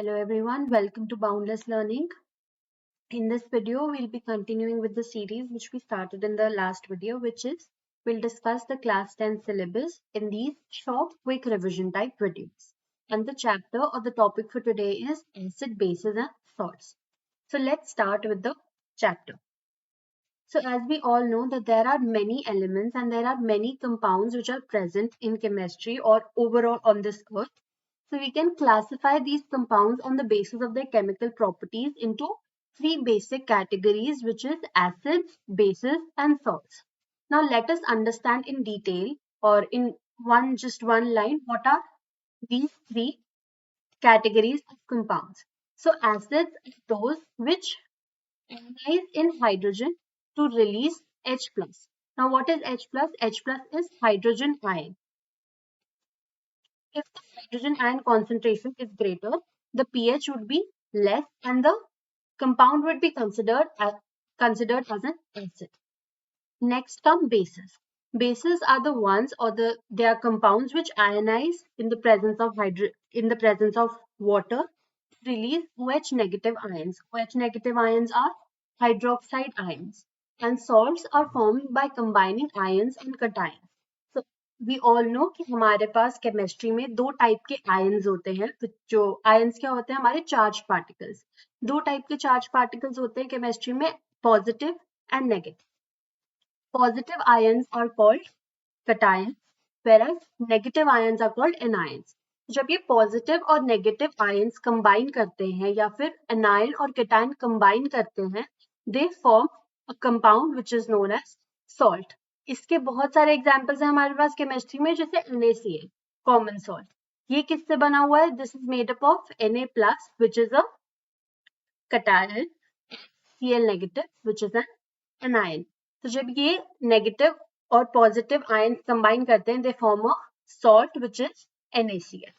Hello everyone, welcome to Boundless Learning. In this video, we'll be continuing with the series which we started in the last video, which is we'll discuss the class 10 syllabus in these short, quick revision type videos. And the chapter or the topic for today is acid, bases and salts. So let's start with the chapter. So as we all know that there are many elements and there are many compounds which are present in chemistry or overall on this earth. So we can classify these compounds on the basis of their chemical properties into three basic categories, which is acids, bases, and salts. Now let us understand in detail or in just one line what are these three categories of compounds. So acids are those which ionize in hydrogen to release H+. Now what is H+? H+ is hydrogen ion. If the hydrogen ion concentration is greater, the pH would be less and the compound would be considered as an acid. Next come bases. Bases are the ones or they are compounds which ionize in the presence of water, release OH negative ions. OH negative ions are hydroxide ions, and salts are formed by combining ions and cations. So we all know कि हमारे पास chemistry में दो type के ions होते हैं. जो ions क्या होते हैं? हमारे चार्ज पार्टिकल्स. दो टाइप के चार्ज पार्टिकल्स होते हैं केमिस्ट्री में, positive and negative. Positive ions are called cations, whereas negative ions are called anions. जब ये पॉजिटिव और नेगेटिव आयंस कंबाइन करते हैं या फिर एनायन और केटायन कंबाइन करते हैं, they form a compound which is known as salt. इसके बहुत सारे एग्जांपल्स हैं हमारे पास केमिस्ट्री में, जैसे NaCl, कॉमन सॉल्ट. ये किससे बना हुआ है? This is made up of Na plus which is a cation, Cl negative which is an anion. तो जब ये नेगेटिव और पॉजिटिव आयंस कंबाइन करते हैं, they form a salt which is NaCl.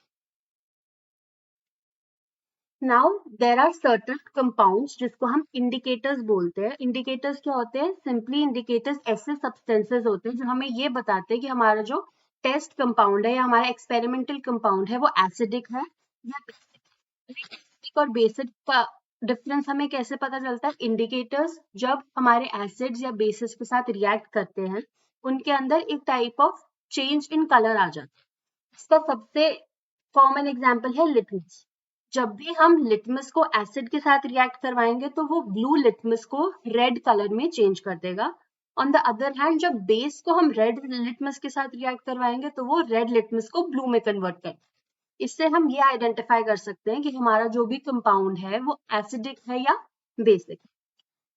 Now there are certain compounds जिसको हम indicators बोलते हैं. इंडिकेटर्स क्या होते हैं? सिंपली इंडिकेटर्स ऐसे सब्सटेंसेस होते हैं जो हमें ये बताते हैं कि हमारा जो टेस्ट कंपाउंड है या हमारा एक्सपेरिमेंटल कंपाउंड है वो एसिडिक है या बेसिक. और बेसिक का डिफरेंस हमें कैसे पता चलता है? इंडिकेटर्स जब हमारे एसिड्स या बेसिस के साथ रिएक्ट करते हैं, उनके अंदर एक type of change in colour आ जाता है. इसका सबसे कॉमन एग्जांपल है लिटमस. जब भी हम लिटमस को एसिड के साथ रिएक्ट करवाएंगे तो वो ब्लू लिटमस को रेड कलर में चेंज कर देगा. ऑन द अदर हैंड जब बेस को हम रेड लिटमस के साथ रिएक्ट करवाएंगे तो वो रेड लिटमस को ब्लू में कन्वर्ट कर. इससे हम ये आइडेंटिफाई कर सकते हैं कि हमारा जो भी कंपाउंड है वो एसिडिक है या बेसिक.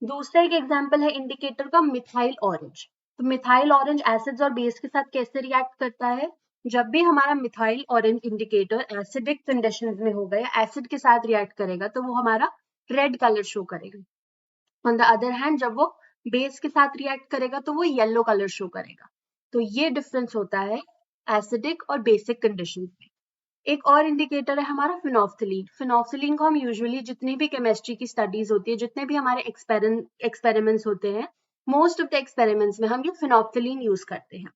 दूसरा एक एग्जांपल है इंडिकेटर का, मिथाइल ऑरेंज. तो मिथाइल ऑरेंज एसिड्स और बेस के साथ कैसे रिएक्ट करता है? जब भी हमारा methyl orange indicator acidic conditions में होगा या एसिड के साथ रिएक्ट करेगा तो वो हमारा रेड कलर शो करेगा. ऑन द अदर हैंड जब वो बेस के साथ रिएक्ट करेगा तो वो येलो कलर शो करेगा. तो ये डिफरेंस होता है एसिडिक और बेसिक कंडीशंस में. एक और इंडिकेटर है हमारा फिनोल्फथलीन. फिनोल्फथलीन को हम यूजुअली जितनी भी केमिस्ट्री की स्टडीज होती है, जितने भी हमारे एक्सपेरिमेंट्स होते हैं, मोस्ट ऑफ द एक्सपेरिमेंट्स में हम ये फिनोल्फथलीन यूज करते हैं.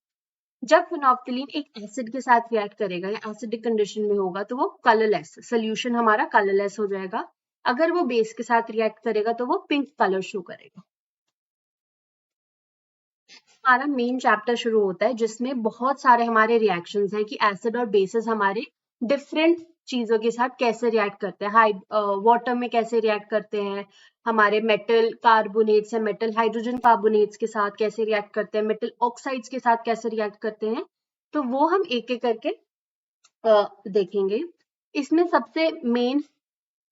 जब फिनोल्फथलीन एक एसिड के साथ रिएक्ट करेगा या एसिडिक कंडीशन में होगा तो वो कलरलेस, सोल्यूशन हमारा कलरलेस हो जाएगा. अगर वो बेस के साथ रिएक्ट करेगा तो वो पिंक कलर शो करेगा. हमारा मेन चैप्टर शुरू होता है जिसमें बहुत सारे हमारे रिएक्शंस हैं कि एसिड और बेसिस हमारे डिफरेंट चीजों के साथ कैसे रिएक्ट करते हैं. वाटर में कैसे रिएक्ट करते हैं, हमारे मेटल कार्बोनेट्स या मेटल हाइड्रोजन कार्बोनेट्स के साथ कैसे रिएक्ट करते हैं, मेटल ऑक्साइड्स के साथ कैसे रिएक्ट करते हैं. तो वो हम एक एक करके देखेंगे. इसमें सबसे मेन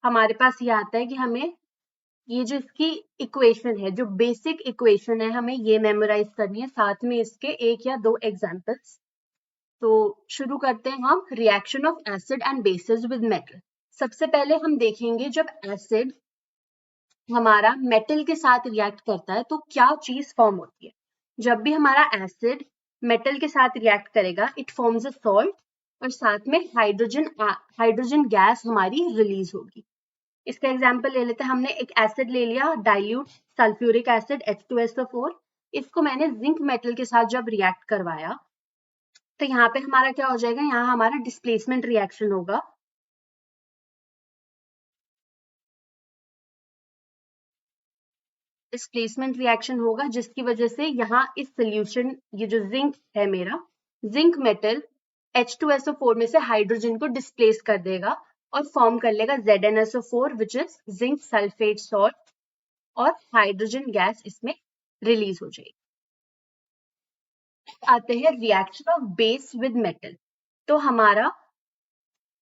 हमारे पास ये आता है कि हमें ये जो इसकी इक्वेशन है, जो बेसिक इक्वेशन है, हमें ये मेमोराइज करनी है, साथ में इसके एक या दो एग्जांपल्स. तो शुरू करते हैं हम reaction of acid and bases with metal. सबसे पहले हम देखेंगे जब एसिड हमारा मेटल के साथ रिएक्ट करता है तो क्या चीज फॉर्म होती है. जब भी हमारा एसिड मेटल के साथ रिएक्ट करेगा, इट फॉर्म्स अ सॉल्ट और साथ में हाइड्रोजन गैस हमारी रिलीज होगी. इसका एग्जांपल ले लेते हैं. हमने एक एसिड ले लिया, डाइल्यूट सल्फ्यूरिक एसिड H2SO4. इसको मैंने जिंक मेटल के साथ जब रिएक्ट करवाया तो यहाँ पे हमारा क्या हो जाएगा? यहाँ हमारा डिस्प्लेसमेंट रिएक्शन होगा. डिस्प्लेसमेंट रिएक्शन होगा जिसकी वजह से यहाँ इस सोल्यूशन, ये जो जिंक है मेरा, जिंक मेटल H2SO4 में से हाइड्रोजन को डिस्प्लेस कर देगा और फॉर्म कर लेगा ZnSO4 which is zinc sulphate salt, और हाइड्रोजन गैस इसमें रिलीज हो जाएगी। आते हैं reaction of base with metal. तो हमारा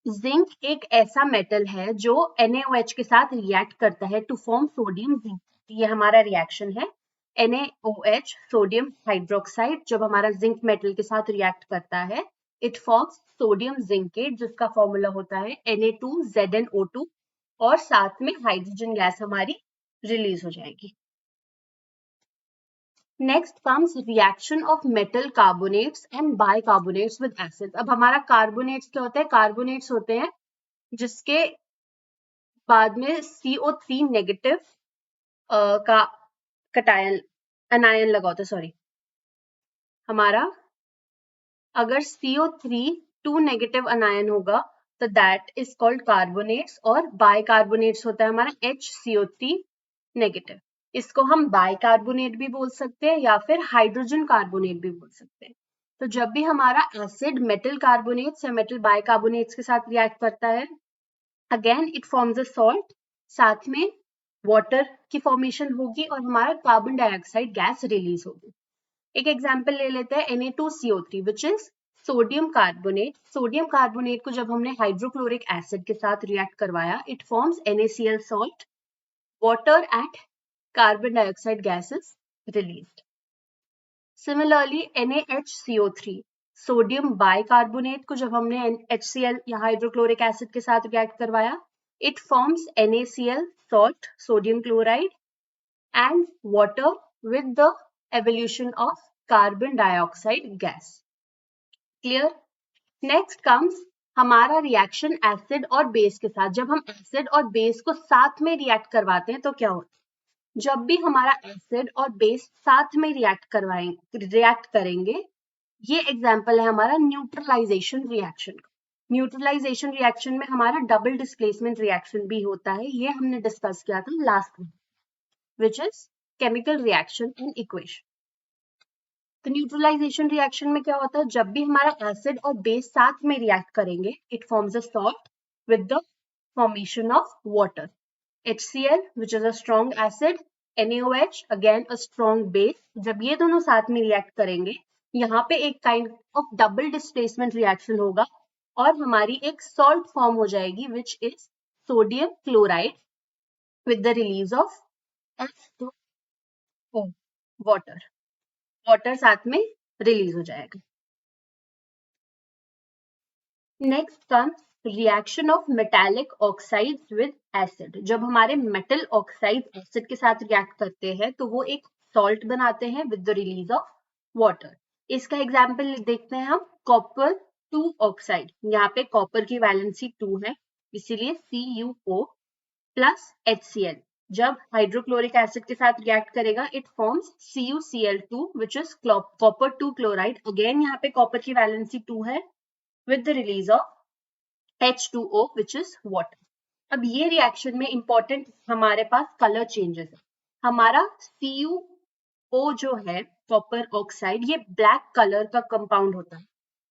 जिंक एक ऐसा मेटल है जो NaOH के साथ रिएक्ट करता है टू फॉर्म सोडियम जिंक। ये हमारा रिएक्शन है NaOH सोडियम हाइड्रोक्साइड। जब हमारा जिंक मेटल के साथ रिएक्ट करता है इट फॉर्म्स सोडियम जिंकेट जिसका फॉर्मूला होता है Na2ZnO2 और साथ में हाइड्रोजन गैस हमारी रिलीज हो जाएगी। Next comes reaction of metal carbonates and bicarbonates with acid. अब हमारा कार्बोनेट्स क्या होता है? कार्बोनेट्स होते हैं जिसके बाद में CO3 नेगेटिव का कटायन अनायन लगा होता है। सॉरी, हमारा अगर CO3 2 नेगेटिव अनायन होगा तो दैट इज कॉल्ड कार्बोनेट्स, और बाइकार्बोनेट्स होता है हमारा HCO3 नेगेटिव। इसको हम बाइकार्बोनेट भी बोल सकते हैं या फिर हाइड्रोजन कार्बोनेट भी बोल सकते हैं। तो जब भी हमारा एसिड मेटल कार्बोनेट्स या मेटल बाइकार्बोनेट्स के साथ रिएक्ट करता है, again it forms a salt, साथ में वाटर की फॉर्मेशन होगी और हमारा कार्बन डाइऑक्साइड गैस रिलीज होगी। एक एग्जांपल ले लेते हैं Na2CO3 which is sodium carbonate. Sodium carbonate को जब हमने हाइड्रोक्लोरिक एसिड के साथ रिएक्ट करवाया it forms NaCl salt, water and carbon dioxide gas is released. Similarly NaHCO3 sodium bicarbonate को जब हमने HCl या हाइड्रोक्लोरिक एसिड के साथ रिएक्ट करवाया it forms NaCl salt, sodium chloride and water with the evolution of carbon dioxide gas. Clear? Next comes हमारा reaction acid और base के साथ। जब हम एसिड और बेस को साथ में रिएक्ट करवाते हैं तो क्या होता है? जब भी हमारा एसिड और बेस साथ में रिएक्ट करेंगे, ये एग्जाम्पल है हमारा न्यूट्रलाइजेशन रिएक्शन का। न्यूट्रलाइजेशन रिएक्शन में हमारा डबल डिस्प्लेसमेंट रिएक्शन भी होता है, ये हमने डिस्कस किया था लास्ट में, which is chemical reaction in equation. तो न्यूट्रलाइजेशन रिएक्शन में क्या होता है? जब भी हमारा एसिड और बेस साथ में रिएक्ट करेंगे it forms a salt with the formation of water. HCl which is a strong acid, NaOH again a strong base। जब ये दोनों साथ में रिएक्ट करेंगे यहाँ पे एक kind of double displacement reaction होगा और हमारी एक सॉल्ट फॉर्म हो जाएगी which is sodium chloride with the release of H2O, water साथ में रिलीज हो जाएगा। Next comes reaction of metallic oxides with acid. जब हमारे मेटल ऑक्साइड एसिड के साथ रिएक्ट करते हैं तो वो एक सॉल्ट बनाते हैं with the release of water. इसका एग्जांपल देखते हैं हम, कॉपर 2 ऑक्साइड। यहाँ पे कॉपर की वैलेंसी 2 है इसीलिए CuO प्लस HCl। जब हाइड्रोक्लोरिक एसिड के साथ रिएक्ट करेगा it forms CuCl2 which is copper 2 chloride. Again यहाँ पे कॉपर की वैलेंसी 2 है with the release of H2O which is water। अब ये रिएक्शन में इंपॉर्टेंट हमारे पास कलर चेंजेस है। हमारा CuO जो है कॉपर ऑक्साइड, ये ब्लैक कलर का कंपाउंड होता है।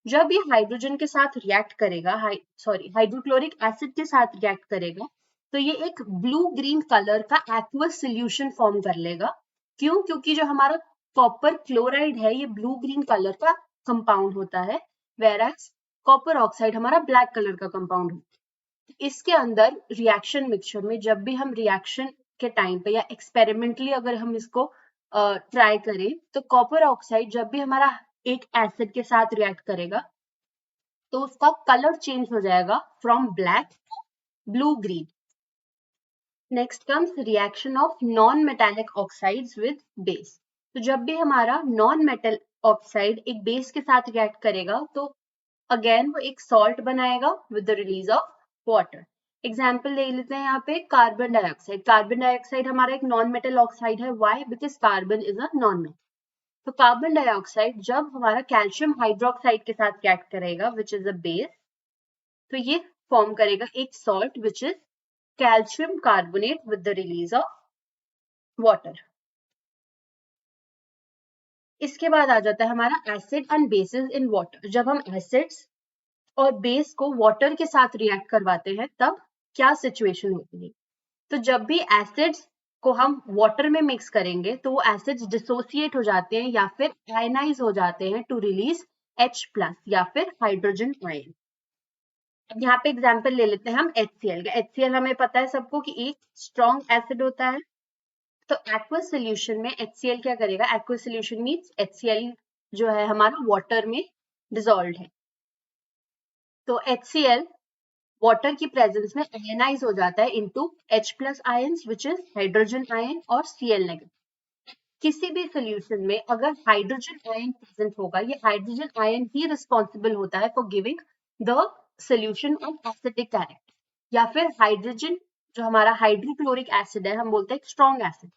जब ये हाइड्रोजन के साथ रिएक्ट करेगा, हाइड्रोक्लोरिक एसिड के साथ रिएक्ट करेगा तो ये एक ब्लू ग्रीन कलर का एक्वस सोल्यूशन फॉर्म कर लेगा। क्यों? क्योंकि जो हमारा कॉपर क्लोराइड है ये ब्लू ग्रीन कलर का कंपाउंड होता है, whereas कॉपर ऑक्साइड हमारा ब्लैक कलर का कंपाउंड होता है। इसके अंदर रिएक्शन मिक्सचर में जब भी हम रिएक्शन के टाइम पे या एक्सपेरिमेंटली अगर हम इसको ट्राई करें तो कॉपर ऑक्साइड जब भी हमारा एक एसिड के साथ रिएक्ट करेगा तो उसका कलर चेंज हो जाएगा from black to blue green. Next comes reaction of non metallic oxides with base. तो जब भी हमारा नॉन मेटल ऑक्साइड एक बेस के साथ रिएक्ट करेगा तो अगेन वो एक सॉल्ट बनाएगा with the release of water. Example ले लेते हैं यहाँ पे कार्बन डाइऑक्साइड। कार्बन डाइऑक्साइड हमारा एक नॉन मेटल ऑक्साइड है। Why? Because carbon is a non metal. तो कार्बन डाइऑक्साइड जब हमारा कैल्शियम हाइड्रोक्साइड के साथ रिएक्ट करेगा विच इज अ बेस तो ये फॉर्म करेगा एक salt which is calcium carbonate with the release of water. इसके बाद आ जाता है हमारा acid and bases in water. जब हम एसिड्स और बेस को वाटर के साथ रिएक्ट करवाते हैं तब क्या सिचुएशन होती है। तो जब भी एसिड्स को हम वाटर में मिक्स करेंगे तो वो एसिड्स डिसोसिएट हो जाते हैं या फिर आयनाइज हो जाते हैं टू रिलीज H+ या फिर हाइड्रोजन आयन। अब यहाँ पे एग्जांपल ले लेते हैं हम HCl का। HCl हमें पता है सबको कि एक स्ट्रॉन्ग एसिड होता है। तो एक्वस सोल्यूशन में HCl क्या करेगा, एक्वस सोल्यूशन मीन्स HCl जो है हमारा वाटर में डिसॉल्व है। तो HCl वाटर की प्रेजेंस में आयनाइज हो जाता है into H+ ions which is hydrogen ion और Cl नेगेटिव। किसी भी सोल्यूशन में अगर हाइड्रोजन आयन प्रेजेंट होगा, ये हाइड्रोजन आयन ही रिस्पॉन्सिबल होता है for giving the solution of acidic character. या फिर हाइड्रोजन जो हमारा हाइड्रोक्लोरिक एसिड है हम बोलते हैं स्ट्रॉन्ग एसिड।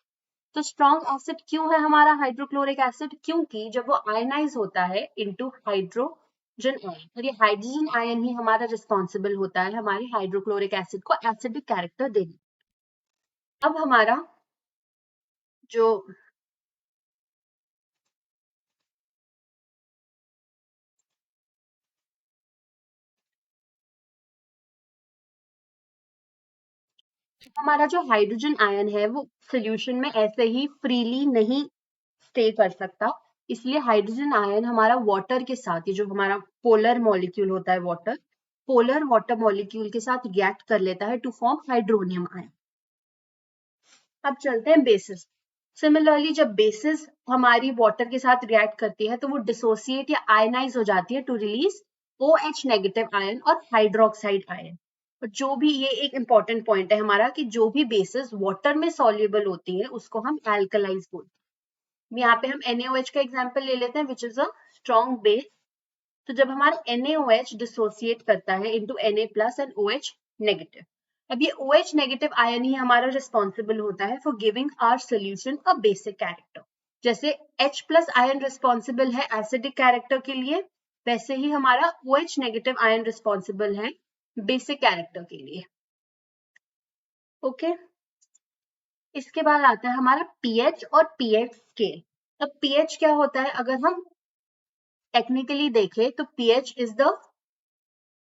तो स्ट्रॉन्ग एसिड क्यों है हमारा हाइड्रोक्लोरिक एसिड, क्योंकि जब वो आयनाइज होता है इनटू हाइड्रोजन आयन, और ये हाइड्रोजन आयन ही हमारा रिस्पॉन्सिबल होता है हमारे हाइड्रोक्लोरिक एसिड को एसिडिक कैरेक्टर देने। अब हमारा जो हमारा जो हाइड्रोजन आयन है वो सोल्यूशन में ऐसे ही फ्रीली नहीं स्टे कर सकता, इसलिए हाइड्रोजन आयन हमारा वाटर के साथ, ये जो हमारा पोलर मॉलिक्यूल होता है वाटर, पोलर वाटर मॉलिक्यूल के साथ रिएक्ट कर लेता है टू फॉर्म हाइड्रोनियम आयन। अब चलते हैं बेसिस। सिमिलरली जब बेसिस हमारी वाटर के साथ रिएक्ट करती है तो वो डिसोसिएट या आयनाइज हो जाती है to release OH negative ion और हाइड्रोक्साइड आयन। जो भी ये एक इंपॉर्टेंट पॉइंट है हमारा कि जो भी बेसिस वाटर में सॉल्युबल होती है उसको हम एल्कलाइज बोलते हैं। यहाँ पे हम NaOH का एग्जांपल ले लेते हैं which is a strong base. तो जब हमारा NaOH डिसोसिएट करता है into Na+ and OH negative, अब ये OH नेगेटिव आयन ही हमारा रिस्पॉन्सिबल होता है for giving our solution a basic character. जैसे H+ आयन रिस्पॉन्सिबल है एसिडिक कैरेक्टर के लिए, वैसे ही हमारा OH नेगेटिव आयन रिस्पॉन्सिबल है बेसिक कैरेक्टर के लिए। ओके, इसके बाद आता है हमारा pH और pH स्केल। अब pH क्या होता है, अगर हम टेक्निकली देखें तो pH is the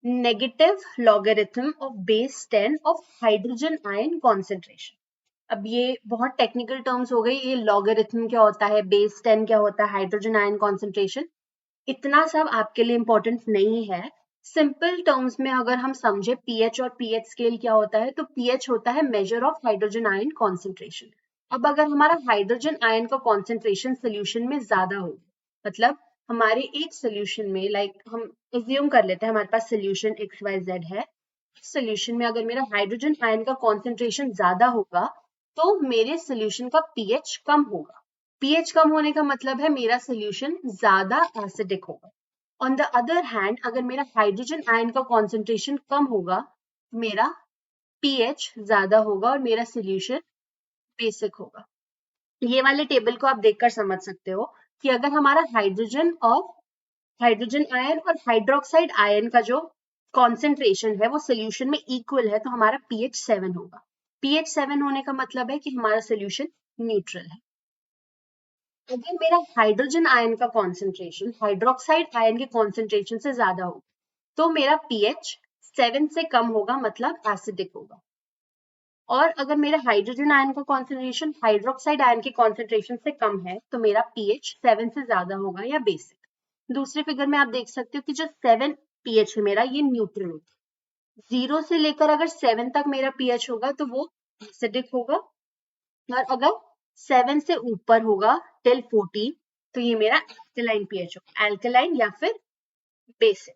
negative logarithm of base 10 of hydrogen ion concentration. अब ये बहुत टेक्निकल टर्म्स हो गई, ये लॉगरिथम क्या होता है, बेस 10 क्या होता है, हाइड्रोजन आयन कॉन्सेंट्रेशन, इतना सब आपके लिए इंपॉर्टेंट नहीं है। सिंपल टर्म्स में अगर हम समझे पीएच और पीएच स्केल क्या होता है, तो पीएच होता है measure of hydrogen ion concentration. अब अगर हमारा हाइड्रोजन आयन का कॉन्सेंट्रेशन सोल्यूशन में ज्यादा हो, मतलब हमारे एक सोल्यूशन में हम एज्यूम कर लेते हैं हमारे पास सोल्यूशन XYZ है, सोल्यूशन में अगर मेरा हाइड्रोजन आयन का कॉन्सेंट्रेशन ज्यादा होगा तो मेरे सोल्यूशन का पीएच कम होगा। पीएच कम होने का मतलब है मेरा सोल्यूशन ज्यादा एसिडिक होगा। ऑन द अदर हैंड अगर मेरा हाइड्रोजन आयन का कॉन्सेंट्रेशन कम होगा, मेरा पीएच ज्यादा होगा और मेरा सोल्यूशन बेसिक होगा। ये वाले टेबल को आप देखकर समझ सकते हो कि अगर हमारा हाइड्रोजन आयन और हाइड्रोक्साइड आयन का जो कॉन्सेंट्रेशन है वो सोल्यूशन में इक्वल है तो हमारा pH 7 होगा। pH 7 होने का मतलब है कि हमारा सोल्यूशन न्यूट्रल है। अगर मेरा हाइड्रोजन आयन का कॉन्सेंट्रेशन हाइड्रोक्साइड आयन के कॉन्सेंट्रेशन से ज्यादा हो तो मेरा pH 7 से कम होगा, मतलब एसिडिक होगा। और अगर मेरा हाइड्रोजन आयन का कॉन्सेंट्रेशन हाइड्रोक्साइड आयन के कॉन्सेंट्रेशन से कम है तो मेरा pH 7 से ज्यादा होगा या बेसिक। दूसरे फिगर में आप देख सकते हो कि जो 7 pH है मेरा, ये न्यूट्रल होगा। 0 से लेकर अगर 7 तक मेरा pH होगा तो वो एसिडिक होगा, और अगर 7 से ऊपर होगा टिल 14 तो ये मेरा एल्कलाइन pH होगा, एल्कलाइन या फिर बेसिक।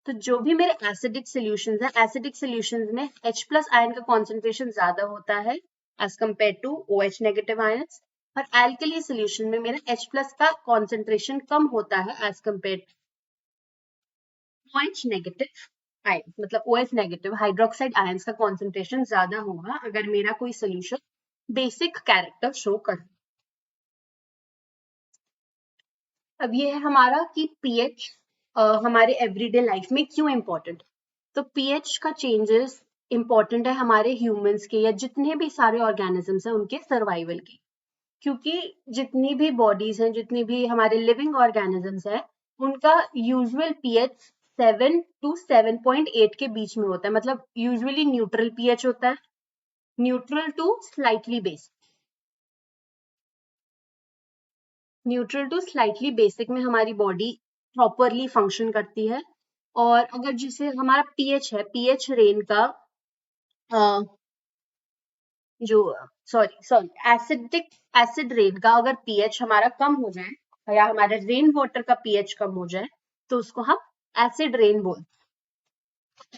तो जो भी मेरे एसिडिक सॉल्यूशंस हैं, एसिडिक सॉल्यूशंस में H+ आयन का कॉन्सेंट्रेशन ज्यादा होता है as compare to OH negative ions, और एल्कली सॉल्यूशन में मेरा H+ का कॉन्सेंट्रेशन कम होता है as compare to OH negative ion, मतलब OH नेगेटिव हाइड्रोक्साइड आयंस का कॉन्सेंट्रेशन ज्यादा होगा अगर मेरा कोई सॉल्यूशन बेसिक कैरेक्टर शो कर। अब ये है हमारा कि पीएच हमारे एवरीडे लाइफ में क्यों इम्पोर्टेंट। तो पीएच का चेंजेस इम्पोर्टेंट है हमारे ह्यूमंस के या जितने भी सारे ऑर्गेनिजम्स हैं उनके सर्वाइवल के। क्योंकि जितनी भी बॉडीज हैं, जितनी भी हमारे लिविंग ऑर्गेनिजम्स हैं, उनका यूजुअल पीएच 7 to 7.8 के बीच में होता है, मतलब यूजुअली न्यूट्रल पीएच होता है, neutral to slightly basic. Neutral to slightly basic में हमारी बॉडी प्रॉपरली फंक्शन करती है। और अगर जैसे हमारा पीएच है, पीएच रेन का जो सॉरी एसिड रेन का अगर पीएच हमारा कम हो जाए या हमारे रेन वाटर का पीएच कम हो जाए तो उसको हम एसिड रेन बोलते हैं।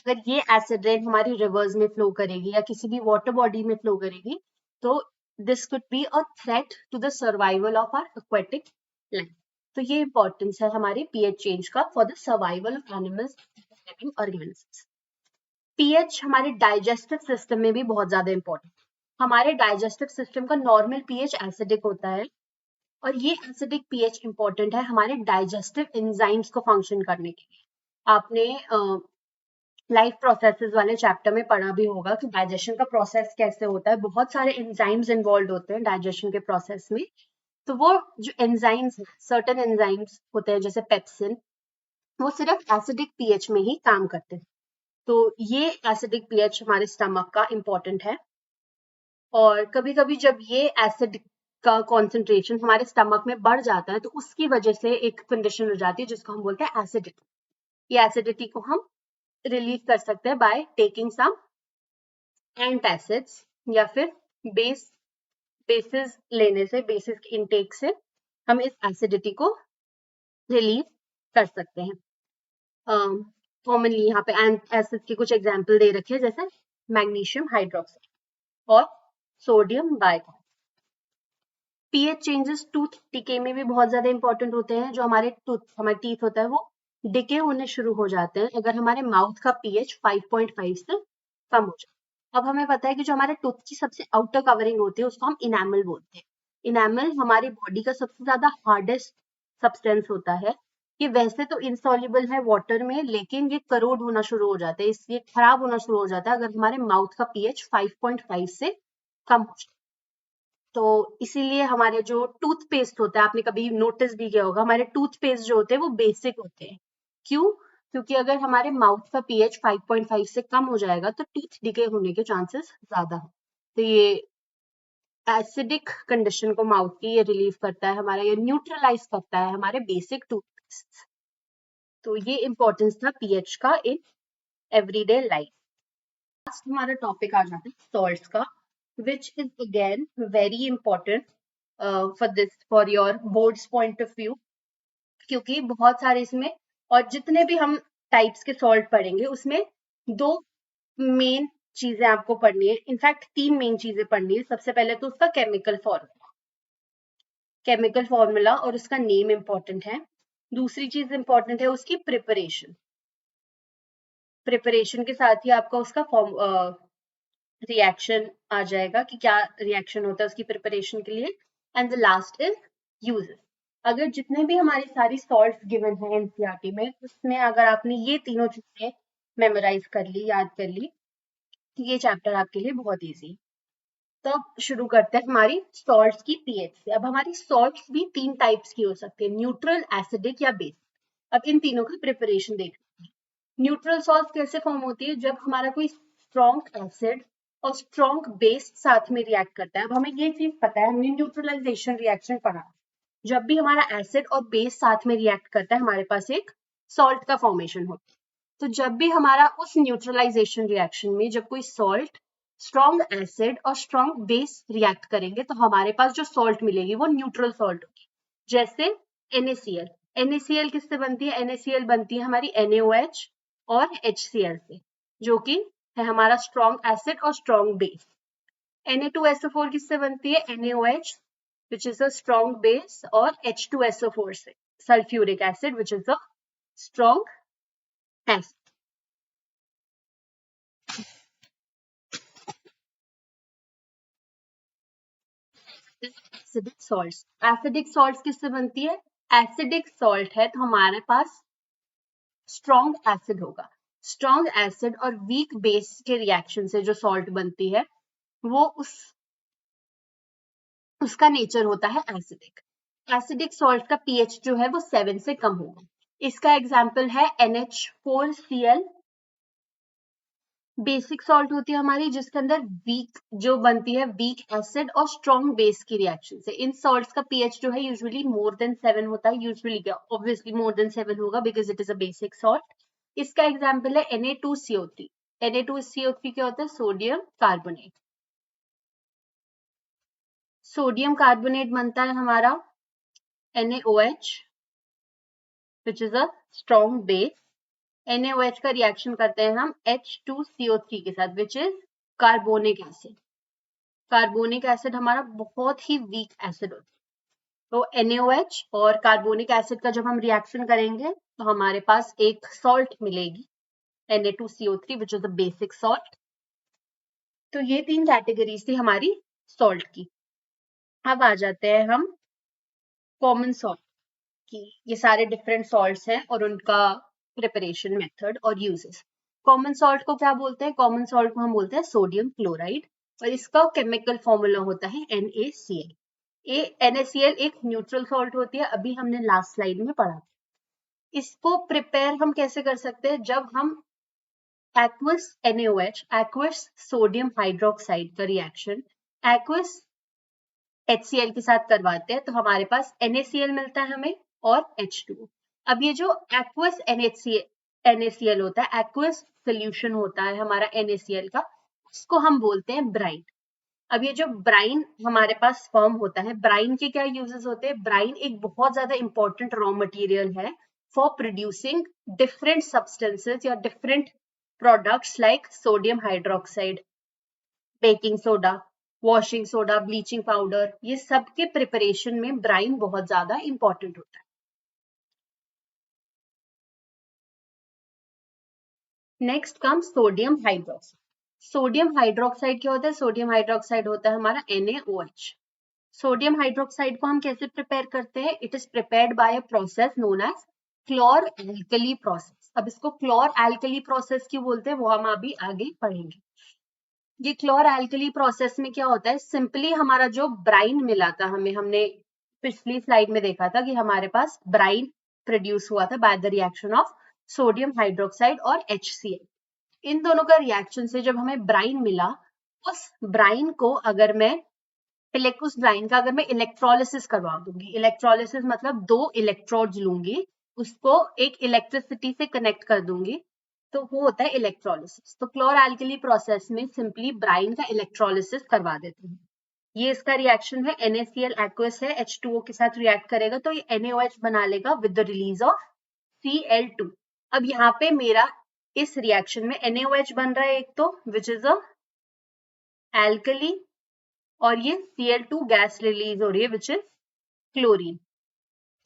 अगर ये एसिड रेन हमारी रिवर्स में फ्लो करेगी या किसी भी वाटर बॉडी में फ्लो करेगी तो this could be a threat to the survival of our aquatic life. तो ये इंपॉर्टेंस है हमारे पीएच चेंज का for the survival of animals living organisms. PH हमारे डाइजेस्टिव सिस्टम में भी बहुत ज्यादा इंपॉर्टेंट। हमारे डाइजेस्टिव सिस्टम का नॉर्मल पीएच एसिडिक होता है और ये एसिडिक पीएच इंपॉर्टेंट है हमारे डाइजेस्टिव एंजाइम्स को फंक्शन करने के लिए। आपने लाइफ प्रोसेसेस वाले चैप्टर में पढ़ा भी होगा कि डाइजेशन का प्रोसेस कैसे होता है, बहुत सारे एंजाइम्स इन्वॉल्व होते हैं डाइजेशन के प्रोसेस में। तो वो जो एंजाइम्स हैं, सर्टेन एंजाइम्स होते हैं जैसे पेप्सिन, वो सिर्फ एसिडिक पीएच में ही काम करते हैं। तो ये एसिडिक पीएच हमारे स्टमक का इंपॉर्टेंट है। और कभी कभी जब ये एसिड का कॉन्सेंट्रेशन हमारे स्टमक में बढ़ जाता है तो उसकी वजह से एक कंडीशन हो जाती है जिसको हम बोलते हैं एसिडिटी। ये एसिडिटी को हम रिलीव कर सकते हैं बाय टेकिंग सम एंटासिड्स या फिर बेसिस लेने से, बेसिस के इनटेक से हम इस एसिडिटी को रिलीव कर सकते हैं। कॉमनली यहाँ पे एसिड के कुछ एग्जाम्पल दे रखे हैं जैसे मैग्नीशियम हाइड्रोक्साइड और sodium bicarbonate. PH changes tooth decay में भी बहुत ज्यादा इंपॉर्टेंट होते हैं। जो हमारे टीथ होता है वो डिके होने शुरू हो जाते हैं अगर हमारे माउथ का पीएच 5.5 से कम हो जाए। अब हमें पता है कि जो हमारे टूथ की सबसे आउटर कवरिंग होती है उसको हम इनैमल बोलते हैं। इनैमल हमारी बॉडी का सबसे ज्यादा हार्डेस्ट सब्सटेंस होता है। ये वैसे तो इनसॉल्युबल है वाटर में, लेकिन ये करोड होना शुरू हो जाता है, इसलिए खराब होना शुरू हो जाता है अगर हमारे माउथ का पीएच 5.5 से कम हो जाए। तो इसीलिए हमारे जो टूथपेस्ट होता है, आपने कभी नोटिस भी किया होगा, हमारे टूथपेस्ट जो होते हैं वो बेसिक होते हैं। क्यों? क्योंकि अगर हमारे माउथ का पीएच 5.5 से कम हो जाएगा तो टूथ डिके होने के चांसेस ज्यादा है। तो ये एसिडिक कंडीशन को माउथ की ये रिलीव करता है हमारा, ये न्यूट्रलाइज करता है हमारे बेसिक टूथपेस्ट। तो ये इंपॉर्टेंस था पीएच का इन एवरीडे लाइफ। लास्ट हमारा टॉपिक आ जाता है सॉल्ट्स का, which is again very important for your boards point of view, क्योंकि बहुत सारे इसमें, और जितने भी हम टाइप्स के सॉल्ट पढ़ेंगे उसमें दो मेन चीजें आपको पढ़नी है, इनफैक्ट तीन मेन चीजें पढ़नी है। सबसे पहले तो उसका केमिकल फॉर्मूला और उसका नेम इंपॉर्टेंट है। दूसरी चीज इंपॉर्टेंट है उसकी प्रिपरेशन के साथ ही आपका उसका रिएक्शन आ जाएगा कि क्या रिएक्शन होता है उसकी प्रिपरेशन के लिए। And the last is uses. अगर जितने भी हमारी सारी सॉल्ट्स गिवन है एनसीईआरटी में, उसमें अगर आपने ये तीनों चीजें मेमोराइज कर ली, याद कर ली, तो ये चैप्टर आपके लिए बहुत इजी। तो अब शुरू करते हैं हमारी सॉल्ट्स की पीएच से। अब हमारी सॉल्ट्स भी तीन टाइप्स की हो सकती है, न्यूट्रल, एसिडिक या बेसिक। अब इन तीनों का प्रिपरेशन देखते हैं। न्यूट्रल सॉल्ट कैसे फॉर्म होती है? जब हमारा कोई स्ट्रॉन्ग एसिड और स्ट्रॉन्ग बेस साथ में रिएक्ट करता है। अब हमें ये चीज पता है, हमने न्यूट्रलाइजेशन रिएक्शन पढ़ा, जब भी हमारा एसिड और बेस साथ में रिएक्ट करता है हमारे पास एक सॉल्ट का फॉर्मेशन होता है। तो जब भी हमारा उस न्यूट्रलाइजेशन रिएक्शन में जब कोई सॉल्ट स्ट्रॉन्ग एसिड और स्ट्रॉन्ग बेस रिएक्ट करेंगे तो हमारे पास जो सॉल्ट मिलेगी वो न्यूट्रल सॉल्ट होगी। जैसे NaCl। NaCl किससे बनती है? NaCl बनती है हमारी NaOH और HCl से, जो कि है हमारा स्ट्रॉन्ग एसिड और स्ट्रॉन्ग बेस। Na2SO4 किससे बनती है? NaOH which is a strong base और H2SO4 से, sulphuric acid which is a strong acid। Acidic salts. Acidic salts किससे बनती है? एसिडिक सॉल्ट है तो हमारे पास स्ट्रॉन्ग एसिड होगा। स्ट्रॉन्ग एसिड और वीक बेस के रिएक्शन से जो सॉल्ट बनती है वो उस उसका नेचर होता है एसिडिक। एसिडिक सॉल्ट का पीएच जो है वो 7 से कम होगा। इसका एग्जाम्पल है NH4Cl। बेसिक सॉल्ट होती है हमारी जिसके अंदर वीक जो बनती है वीक एसिड और स्ट्रॉन्ग बेस की रिएक्शन से। इन सॉल्ट्स का पीएच जो है यूजुअली मोर देन 7 होता है। यूजुअली क्या, ऑब्वियसली मोर देन 7 होगा because it is a basic salt. इसका एग्जाम्पल है Na2CO3। Na2CO3 क्या होता है? Sodium carbonate. सोडियम कार्बोनेट बनता है हमारा NaOH which is a strong base। NaOH का रिएक्शन करते हैं हम H2CO3 के साथ which is carbonic acid. Carbonic acid हमारा बहुत ही वीक एसिड होता है। तो NaOH और कार्बोनिक एसिड का जब हम रिएक्शन करेंगे तो हमारे पास एक सॉल्ट मिलेगी Na2CO3 which is a basic salt। तो ये 3 कैटेगरीज थी हमारी सॉल्ट की। अब आ जाते हैं हम कॉमन सॉल्ट की। ये सारे डिफरेंट सॉल्ट्स हैं और उनका प्रिपरेशन मेथड और यूजेस। कॉमन सॉल्ट को क्या बोलते हैं? कॉमन सॉल्ट को हम बोलते हैं सोडियम क्लोराइड और इसका केमिकल फॉर्मूला होता है NaCl। NaCl एक न्यूट्रल सॉल्ट होती है, अभी हमने लास्ट स्लाइड में पढ़ा। इसको प्रिपेयर हम कैसे कर सकते हैं? जब हम aqueous NaOH aqueous sodium hydroxide का रिएक्शन एक्वस HCl के साथ करवाते हैं तो हमारे पास NaCl मिलता है हमें और H2O। अब ये जो एक्वस NaCl होता है, एक्वस सोल्यूशन होता है हमारा NaCl का, उसको हम बोलते हैं ब्राइन। अब ये जो ब्राइन हमारे पास फॉर्म होता है, ब्राइन के क्या यूजेस होते हैं? ब्राइन एक बहुत ज्यादा इंपॉर्टेंट रॉ मटेरियल है फॉर प्रोड्यूसिंग डिफरेंट सब्सटेंसेस या different products like sodium hydroxide, baking soda, washing soda, bleaching powder, ये सब के प्रिपरेशन में ब्राइन बहुत ज्यादा इंपॉर्टेंट होता है। Next come sodium hydroxide. Sodium hydroxide क्या होता है? सोडियम हाइड्रोक्साइड होता है हमारा NaOH। सोडियम हाइड्रोक्साइड को हम कैसे प्रिपेयर करते हैं? It is prepared by a process known as chlor alkali process. अब इसको क्लोर एल्कली प्रोसेस क्यों बोलते हैं वो हम अभी आगे पढ़ेंगे। ये क्लोर एल्कली प्रोसेस में क्या होता है? सिंपली हमारा जो ब्राइन मिला था हमें, हमने पिछली स्लाइड में देखा था कि हमारे पास ब्राइन प्रोड्यूस हुआ था by the reaction of sodium hydroxide और HCl। इन दोनों का रिएक्शन से जब हमें ब्राइन मिला, उस ब्राइन को अगर मैं उस ब्राइन का अगर मैं इलेक्ट्रोलिसिस करवा दूंगी, इलेक्ट्रोलिसिस मतलब 2 इलेक्ट्रोड्स लूंगी, उसको एक इलेक्ट्रिसिटी से कनेक्ट कर दूंगी, तो वो होता है इलेक्ट्रोलिसिस। तो क्लोर एल्कली प्रोसेस में सिंपली ब्राइन का इलेक्ट्रोलिसिस करवा देते हैं। ये इसका रिएक्शन है, NaCl एक्वस है, H2O के साथ रिएक्ट करेगा तो ये NaOH बना लेगा with the release of Cl2। अब यहाँ पे मेरा इस रिएक्शन में NaOH बन रहा है एक तो विच इज अ एल्कली, और ये Cl2 गैस रिलीज हो रही है विच इज क्लोरीन।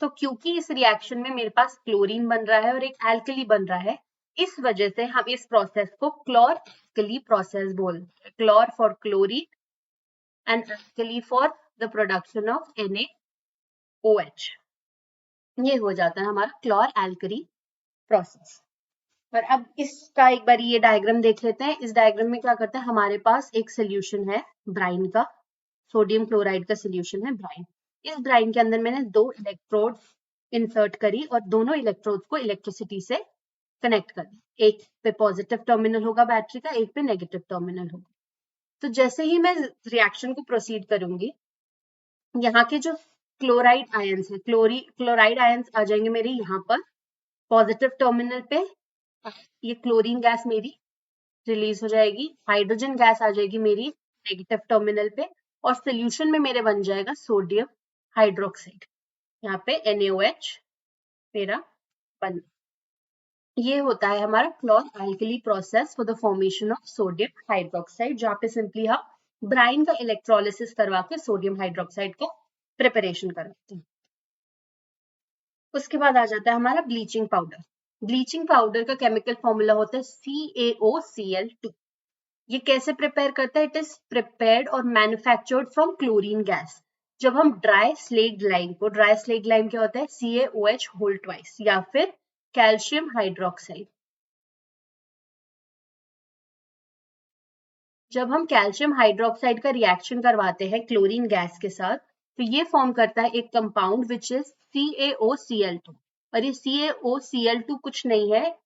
तो क्योंकि इस रिएक्शन में मेरे पास क्लोरीन बन रहा है और एक एल्कली बन रहा है, इस वजह से हम इस प्रोसेस को क्लोर एल्कली प्रोसेस बोलते हैं। Chlor for chlorine and alkali for the production of NaOH। ये हो जाता है हमारा क्लोर एल्कली प्रोसेस। और अब इसका एक बार ये डायग्राम देख लेते हैं। इस डायग्राम में क्या करता है, हमारे पास एक सोल्यूशन है ब्राइन का, सोडियम क्लोराइड का सोल्यूशन है ब्राइन। इस ब्राइन के अंदर मैंने 2 इलेक्ट्रोड इंसर्ट करी और दोनों इलेक्ट्रोड्स को इलेक्ट्रिसिटी से कनेक्ट कर दी। एक पे पॉजिटिव टर्मिनल होगा बैटरी का, एक पे नेगेटिव टर्मिनल होगा। तो जैसे ही मैं रिएक्शन को प्रोसीड करूंगी, यहाँ के जो क्लोराइड आयंस है, क्लोराइड आयंस आ जाएंगे मेरे यहाँ पर पॉजिटिव टर्मिनल पे। ये क्लोरीन गैस मेरी रिलीज हो जाएगी, हाइड्रोजन गैस आ जाएगी मेरी नेगेटिव टर्मिनल पे और सोल्यूशन में मेरे बन जाएगा सोडियम हाइड्रोक्साइड। यहाँ पे NaOH मेरा बन। ये होता है हमारा chlor alkali process for the formation of sodium hydroxide, जहाँ पे सिंपली हम ब्राइन का इलेक्ट्रोलिसिस करवा के सोडियम हाइड्रोक्साइड को प्रिपरेशन करवाते हैं। उसके बाद आ जाता है हमारा ब्लीचिंग पाउडर। ब्लीचिंग पाउडर का केमिकल फॉर्मूला होता है CaOCl2। ये कैसे प्रिपेयर करता है? इट इज प्रिपेयर्ड और मैन्युफैक्चर्ड फ्रॉम क्लोरीन गैस। जब हम ड्राई स्लेक्ड लाइम को, ड्राई स्लेक्ड लाइम क्या होता है? CaOH होल ट्वाइस या फिर कैल्शियम हाइड्रोक्साइड। जब हम कैल्शियम हाइड्रोक्साइड का रिएक्शन करवाते हैं क्लोरीन गैस के साथ, तो ये फॉर्म करता है एक कंपाउंड विच इज CaOCl2, और ये CaOCl2 कुछ नहीं है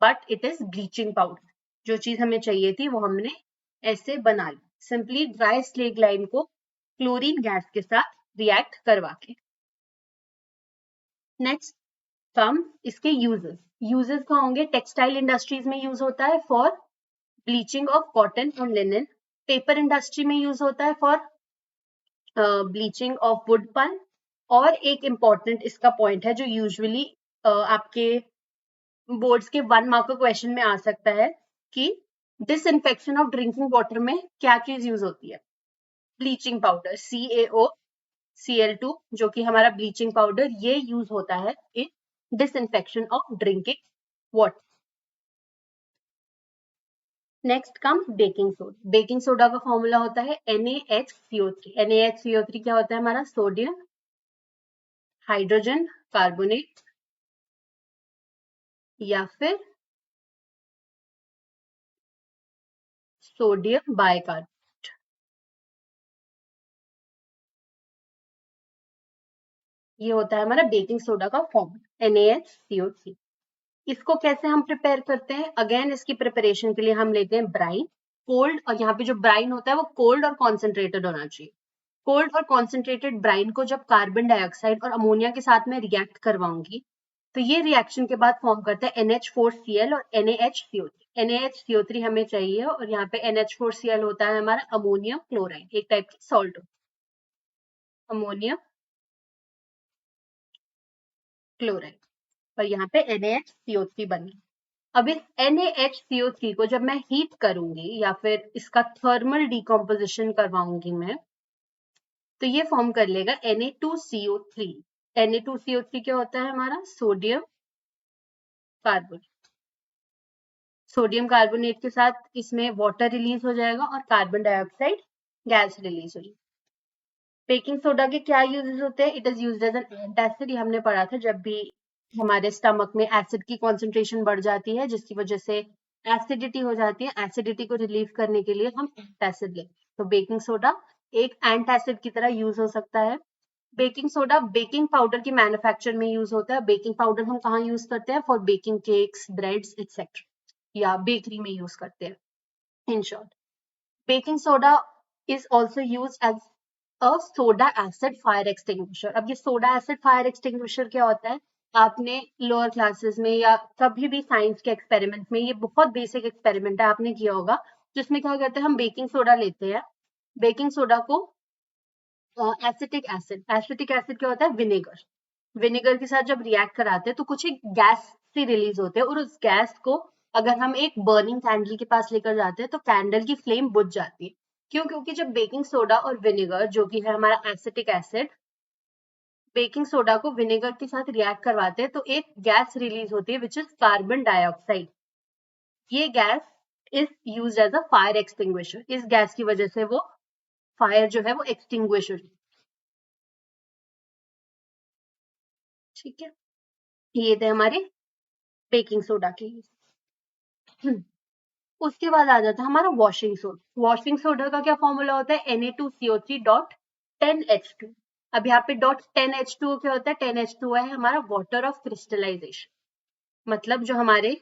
but it is bleaching powder. जो चीज हमें चाहिए थी वो हमने ऐसे बना ली, सिंपली ड्राई स्लेग लाइन को क्लोरीन गैस के साथ रिएक्ट करवा के। नेक्स्ट कम इसके यूजेस। यूजेस क्या होंगे? टेक्सटाइल इंडस्ट्रीज में यूज होता है for bleaching of cotton and linen. Paper industry में यूज होता है for bleaching of wood pulp. और एक इम्पॉर्टेंट इसका पॉइंट है जो यूजुअली आपके बोर्ड्स के 1 मार्क क्वेश्चन में आ सकता है कि डिसइंफेक्शन ऑफ ड्रिंकिंग वाटर में क्या चीज यूज होती है? ब्लीचिंग पाउडर CaOCl2, जो कि हमारा ब्लीचिंग पाउडर, ये यूज होता है in disinfection of drinking water. Next comes baking soda. Baking soda का फॉर्मूला होता है NaHCO3। NaHCO3 क्या होता है हमारा? सोडियम हाइड्रोजन कार्बोनेट या फिर सोडियम बाइकार्बोनेट। ये होता है हमारा बेकिंग सोडा का फॉर्मूला NaHCO3। इसको कैसे हम प्रिपेयर करते हैं? अगेन इसकी प्रिपरेशन के लिए हम लेते हैं ब्राइन, कोल्ड, और यहाँ पे जो ब्राइन होता है वो कोल्ड और कॉन्सेंट्रेटेड होना चाहिए। कोल्ड और कॉन्सेंट्रेटेड ब्राइन को जब कार्बन डाइऑक्साइड और अमोनिया के साथ में रिएक्ट करवाऊंगी, तो ये रिएक्शन के बाद फॉर्म करता है NH4Cl और NaHCO3। NaHCO3 हमें चाहिए और यहाँ पे NH4Cl होता है हमारा अमोनियम क्लोराइड, एक टाइप की सॉल्ट, अमोनियम क्लोराइड, और यहाँ पे NaHCO3 बन गया। अब इस NaHCO3 को जब मैं हीट करूंगी या फिर इसका थर्मल डिकम्पोजिशन करवाऊंगी मैं, तो ये फॉर्म कर लेगा Na2CO3। Na2CO3 क्या होता है हमारा? Sodium carbonate. सोडियम कार्बोनेट के साथ इसमें वाटर रिलीज हो जाएगा और कार्बन डाइऑक्साइड गैस रिलीज हो जाएगी। बेकिंग सोडा के क्या यूजेस होते हैं? It is used as an antacid. ये हमने पढ़ा था, जब भी हमारे स्टमक में एसिड की कॉन्सेंट्रेशन बढ़ जाती है जिसकी वजह से एसिडिटी हो जाती है, एसिडिटी को रिलीव करने के लिए हम एंटासिड लेते हैं। तो बेकिंग सोडा एक एंटासिड की तरह यूज हो सकता है। बेकिंग सोडा बेकिंग पाउडर की मैन्युफैक्चर में यूज होता है। बेकिंग पाउडर हम कहाँ यूज करते हैं? For baking cakes, breads etcetera, या बेकरी में यूज करते हैं। In short, baking soda is also use as a soda acid fire extinguisher. अब ये सोडा एसिड फायर एक्सटिंग्विशर क्या होता है? आपने लोअर क्लासेस में या कभी भी साइंस के एक्सपेरिमेंट में, ये बहुत बेसिक एक्सपेरिमेंट है, आपने किया होगा, जिसमें क्या करते हैं, हम बेकिंग सोडा लेते हैं, बेकिंग सोडा को एसिटिक एसिड क्या होता है? विनेगर। विनेगर के साथ जब रिएक्ट कराते हैं तो कुछ एक गैस से रिलीज होते हैं, और उस गैस को अगर हम एक बर्निंग कैंडल के पास लेकर जाते हैं तो कैंडल की फ्लेम बुझ जाती है। क्यों? क्योंकि जब बेकिंग सोडा और विनेगर, जो कि है हमारा एसिटिक एसिड, बेकिंग सोडा को विनेगर के साथ रिएक्ट करवाते हैं तो एक गैस रिलीज होती है विच इज कार्बन डाइऑक्साइड। ये gas is used as a fire extinguisher. इस गैस की वजह से वो फायर जो है वो एक्सटिंग्विश हो जाती है। ठीक है, ये थे हमारे बेकिंग सोडा के। उसके बाद आ जाता है हमारा वॉशिंग सोडा। वॉशिंग सोडा का क्या फॉर्मूला होता है? Na2CO3.10H2। अब यहाँ पे डॉट 10H2 क्या होता है? 10H2 है हमारा वाटर ऑफ क्रिस्टलाइजेशन। मतलब जो हमारे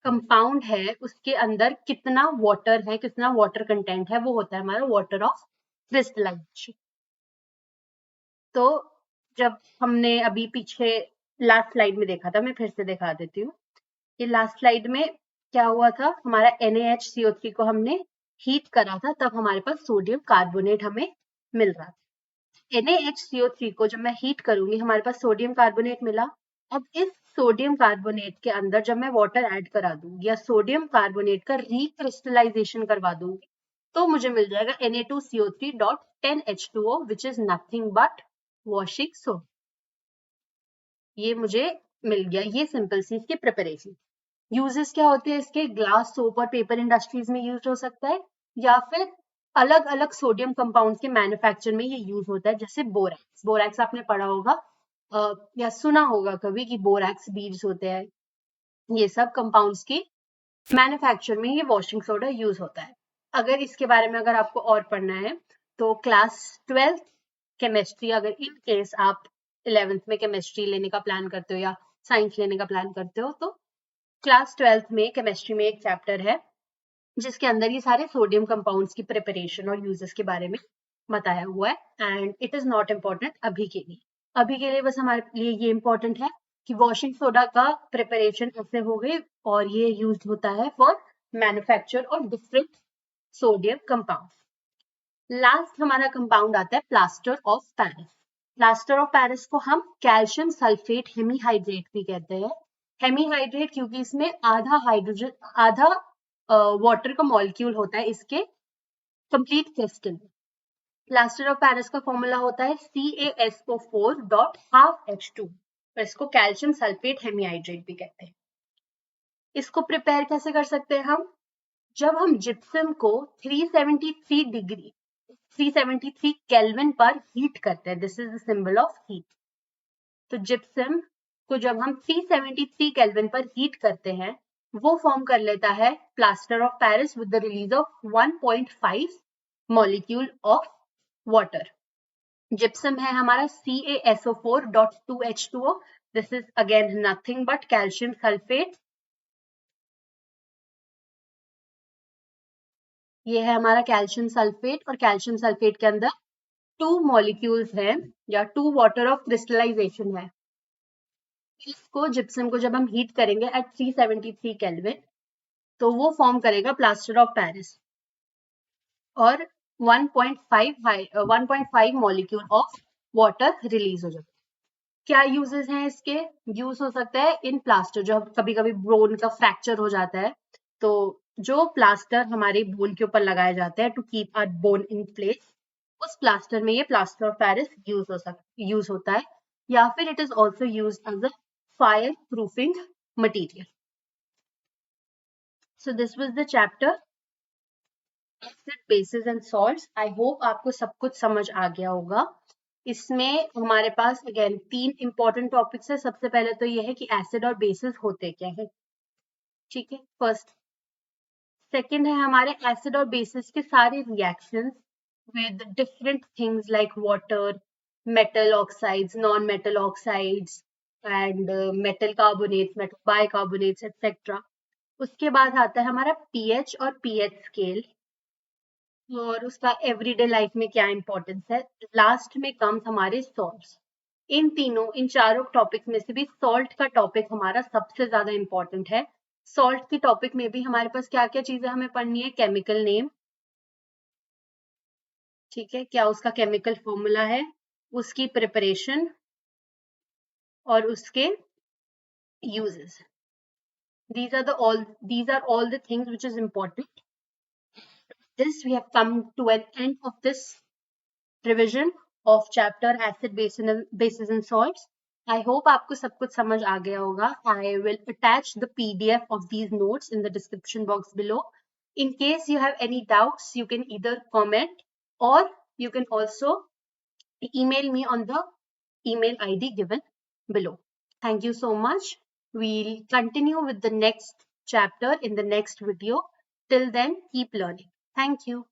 कंपाउंड है उसके अंदर कितना वाटर है, कितना वाटर कंटेंट है, वो होता है हमारा वाटर ऑफ क्रिस्टलाइजेशन। तो जब हमने अभी पीछे लास्ट स्लाइड में देखा था, मैं फिर से दिखा देती हूँ। ये लास्ट स्लाइड में क्या हुआ था? हमारा NaHCO3 को हमने हीट करा था, तब हमारे पास सोडियम कार्बोनेट हमें मिल रहा था। NaHCO3 को जब मैं हीट करूंगी, हमारे पास सोडियम कार्बोनेट मिला। अब इस सोडियम कार्बोनेट के अंदर जब मैं वाटर ऐड करा दूंगी या सोडियम कार्बोनेट का रिक्रिस्टलाइजेशन करवा दूंगी, तो मुझे मिल जाएगा Na2CO3.10H2O which is nothing but washing soda. ये मुझे मिल गया। ये सिंपल सी इसकी प्रिपरेशन। यूजेस क्या होते हैं इसके? ग्लास, सोप और पेपर इंडस्ट्रीज में यूज हो सकता है, या फिर अलग अलग सोडियम कंपाउंड्स के मैन्युफैक्चर में ये यूज होता है, जैसे बोरैक्स। बोरैक्स आपने पढ़ा होगा या सुना होगा कभी कि बोरैक्स बीड्स होते हैं। ये सब कंपाउंड्स की मैन्युफैक्चर में ये वॉशिंग सोडा यूज होता है। अगर इसके बारे में अगर आपको और पढ़ना है तो क्लास 12th केमिस्ट्री, अगर इन केस आप 11th में केमिस्ट्री लेने का प्लान करते हो या साइंस लेने का प्लान करते हो, तो क्लास 12th में केमिस्ट्री में एक चैप्टर है जिसके अंदर ये सारे सोडियम कंपाउंड्स की प्रिपरेशन और यूजेस के बारे में बताया हुआ है। And it is not important अभी के लिए। अभी के लिए बस हमारे लिए ये इम्पोर्टेंट है कि वॉशिंग सोडा का प्रिपरेशन ऐसे हो गए और ये यूज होता है फॉर मैन्युफैक्चर और डिफरेंट सोडियम कंपाउंड। लास्ट हमारा कंपाउंड आता है plaster of Paris. Plaster of Paris को हम कैल्शियम सल्फेट हेमीहाइड्रेट भी कहते हैं। हेमीहाइड्रेट क्योंकि इसमें आधा हाइड्रोजन, आधा वाटर का मॉलिक्यूल होता है इसके कंप्लीट क्रिस्टल में। प्लास्टर ऑफ पेरिस का फॉर्मूला होता है CaSO4 डॉट हाफ H2। इसको कैल्शियम सल्फेट हेमीहाइड्रेट भी कहते हैं। इसको प्रिपेयर कैसे कर सकते हैं हम? जब हम जिप्सम को 373 केल्विन पर हीट करते हैं, this is the symbol of heat. तो जिप्सम को जब हम 373 केल्विन पर हीट करते हैं, वो फॉर्म कर लेता है plaster of Paris with the release of 1.5 molecule of water. Gypsum है हमारा CaSO4.2H2O। This is again nothing but calcium sulphate. ये है हमारा कैल्शियम सल्फेट, और कैल्शियम सल्फेट के अंदर 2 मॉलिक्यूल्स हैं या 2 वाटर ऑफ क्रिस्टलाइजेशन है। इसको जिप्सम को जब हम हीट करेंगे एट 373 केल्विन, तो वो फॉर्म करेगा प्लास्टर ऑफ पेरिस और 1.5 मॉलिक्यूल ऑफ वाटर रिलीज हो जाता है। क्या यूजेस हैं इसके? यूज हो सकता है इन प्लास्टर, जो कभी कभी बोन का फ्रैक्चर हो जाता है, तो जो प्लास्टर हमारे बोन के ऊपर लगाए जाते हैं to keep our bone in place, उस प्लास्टर में ये प्लास्टर ऑफ पेरिस यूज होता है। या फिर it is also use as a fire proofing material. So this was the chapter acid bases and salts. I hope आपको सब कुछ समझ आ गया होगा। इसमें हमारे पास अगेन 3 इंपॉर्टेंट टॉपिक्स है। सबसे पहले तो ये है कि एसिड और बेसिस होते क्या है, ठीक है, फर्स्ट। सेकंड है हमारे एसिड और बेसिस के सारे reactions with different things like water, metal oxides, non metal oxides and metal carbonates, metal bicarbonates etcetera. उसके बाद आता है हमारा पीएच और पीएच स्केल, और उसका एवरीडे लाइफ में क्या इंपॉर्टेंस है। लास्ट में कम्स हमारे सॉल्ट्स। इन चारों टॉपिक में से भी सॉल्ट का टॉपिक हमारा सबसे ज्यादा इंपॉर्टेंट है। सॉल्ट के टॉपिक में भी हमारे पास क्या क्या चीजें हमें पढ़नी है? केमिकल नेम, ठीक है, क्या उसका केमिकल फॉर्मूला है, उसकी प्रिपरेशन और उसके uses. these are all the things which is important. This we have come to an end of this revision of chapter acid bases and salts. I hope आपको सब कुछ समझ आ गया होगा. I will attach the PDF of these notes in the description box below. In case you have any doubts, you can either comment or you can also email me on the email ID given below. Thank you so much. We'll continue with the next chapter in the next video. Till then, keep learning. Thank you.